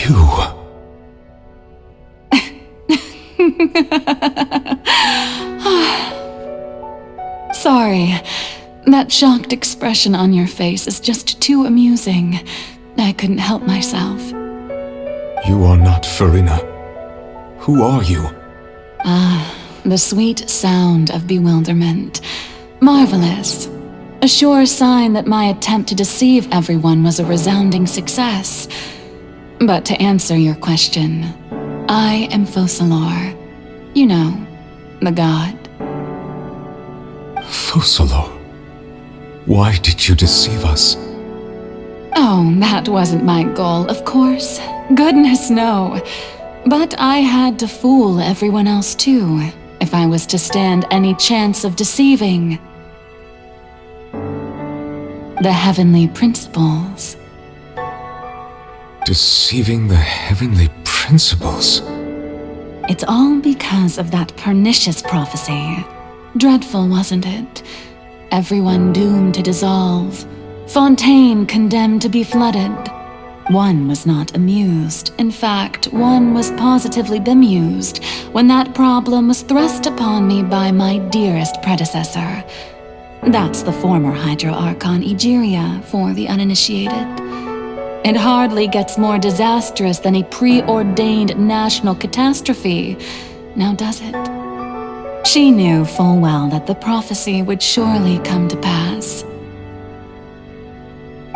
You... Sorry, that shocked expression on your face is just too amusing. I couldn't help myself. You are not Furina. Who are you? The sweet sound of bewilderment. Marvelous. A sure sign that my attempt to deceive everyone was a resounding success. But to answer your question, I am Focalor. You know, the god. Focalor? Why did you deceive us? Oh, that wasn't my goal, of course. Goodness, no. But I had to fool everyone else too, if I was to stand any chance of deceiving the heavenly principles. Deceiving the heavenly principles? It's all because of that pernicious prophecy. Dreadful, wasn't it? Everyone doomed to dissolve. Fontaine condemned to be flooded. One was not amused. In fact, one was positively bemused when that problem was thrust upon me by my dearest predecessor. That's the former Hydro Archon Egeria for the uninitiated. It hardly gets more disastrous than a preordained national catastrophe, now does it? She knew full well that the prophecy would surely come to pass.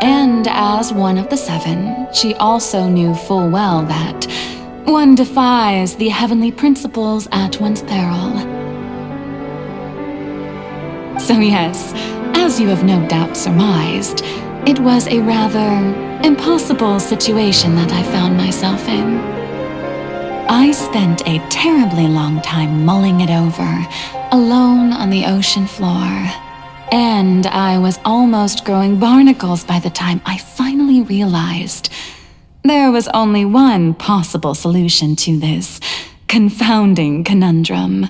And as one of the seven, she also knew full well that one defies the heavenly principles at one's peril. So yes, as you have no doubt surmised, it was a rather impossible situation that I found myself in. I spent a terribly long time mulling it over, alone on the ocean floor. And I was almost growing barnacles by the time I finally realized there was only one possible solution to this confounding conundrum.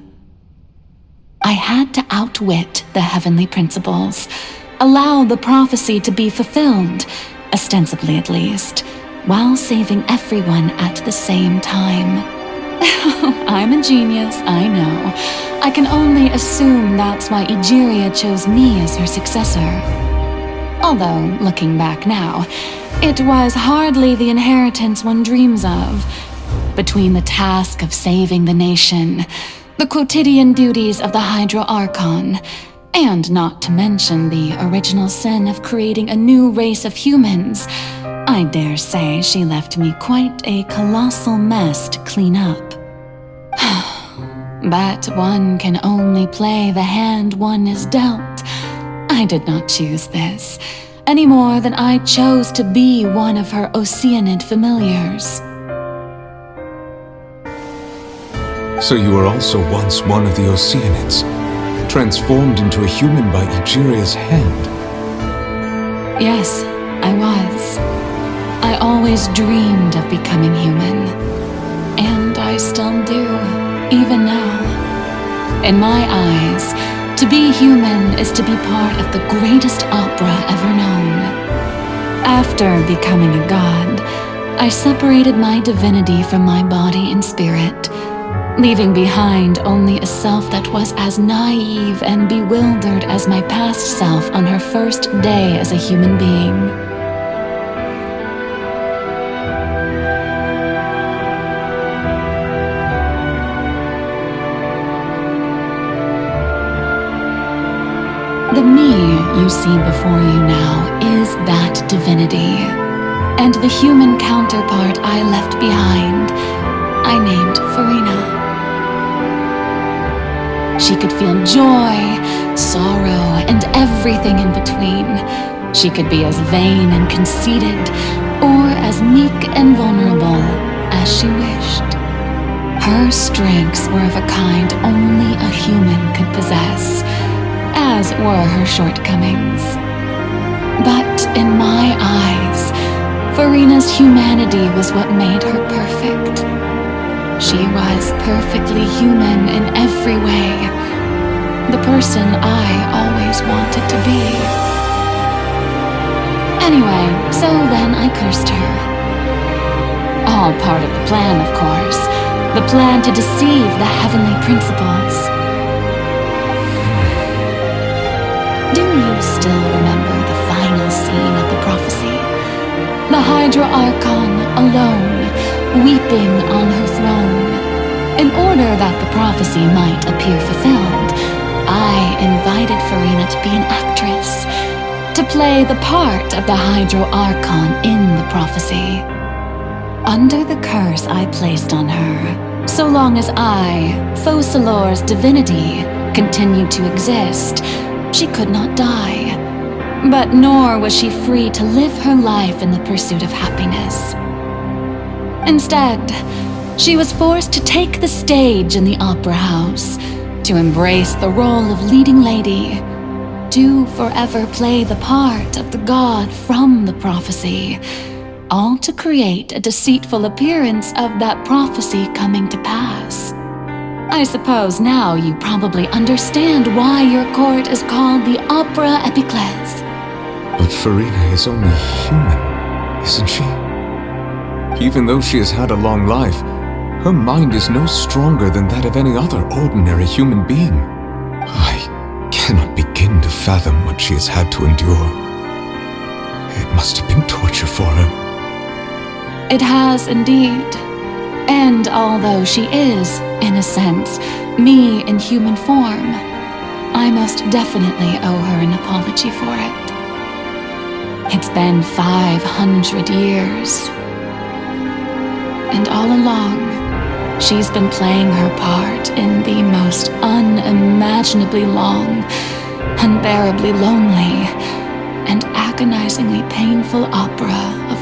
I had to outwit the heavenly principles, allow the prophecy to be fulfilled, ostensibly at least, while saving everyone at the same time. I'm a genius, I know. I can only assume that's why Egeria chose me as her successor. Although, looking back now, it was hardly the inheritance one dreams of. Between the task of saving the nation, the quotidian duties of the Hydro Archon, and not to mention the original sin of creating a new race of humans, I dare say she left me quite a colossal mess to clean up. But one can only play the hand one is dealt. I did not choose this, any more than I chose to be one of her Oceanid familiars. So you were also once one of the Oceanids, transformed into a human by Egeria's hand? Yes, I was. I always dreamed of becoming human. And I still do, even now. In my eyes, to be human is to be part of the greatest opera ever known. After becoming a god, I separated my divinity from my body and spirit, leaving behind only a self that was as naive and bewildered as my past self on her first day as a human being. The me you see before you now is that divinity, and the human counterpart I left behind, I named Furina. She could feel joy, sorrow, and everything in between. She could be as vain and conceited, or as meek and vulnerable as she wished. Her strengths were of a kind only a human could possess, as were her shortcomings. But in my eyes, Furina's humanity was what made her perfect. She was perfectly human in every way, the person I always wanted to be. Anyway, so then I cursed her. All part of the plan, of course. The plan to deceive the heavenly principles. Do you still remember the final scene of the prophecy? The Hydra Archon, alone, weeping on her throne. In order that the prophecy might appear fulfilled, I invited Furina to be an actress, to play the part of the Hydra Archon in the prophecy. Under the curse I placed on her, so long as I, Focalors' divinity, continued to exist, she could not die. But nor was she free to live her life in the pursuit of happiness. Instead, she was forced to take the stage in the opera house, to embrace the role of leading lady, to forever play the part of the god from the prophecy, all to create a deceitful appearance of that prophecy coming to pass. I suppose now you probably understand why your court is called the Opera Epiclese. But Furina is only human, isn't she? Even though she has had a long life, her mind is no stronger than that of any other ordinary human being. I cannot begin to fathom what she has had to endure. It must have been torture for her. It has indeed. And although she is, in a sense, me in human form, I most definitely owe her an apology for it. It's been 500 years. And all along, she's been playing her part in the most unimaginably long, unbearably lonely, and agonizingly painful opera of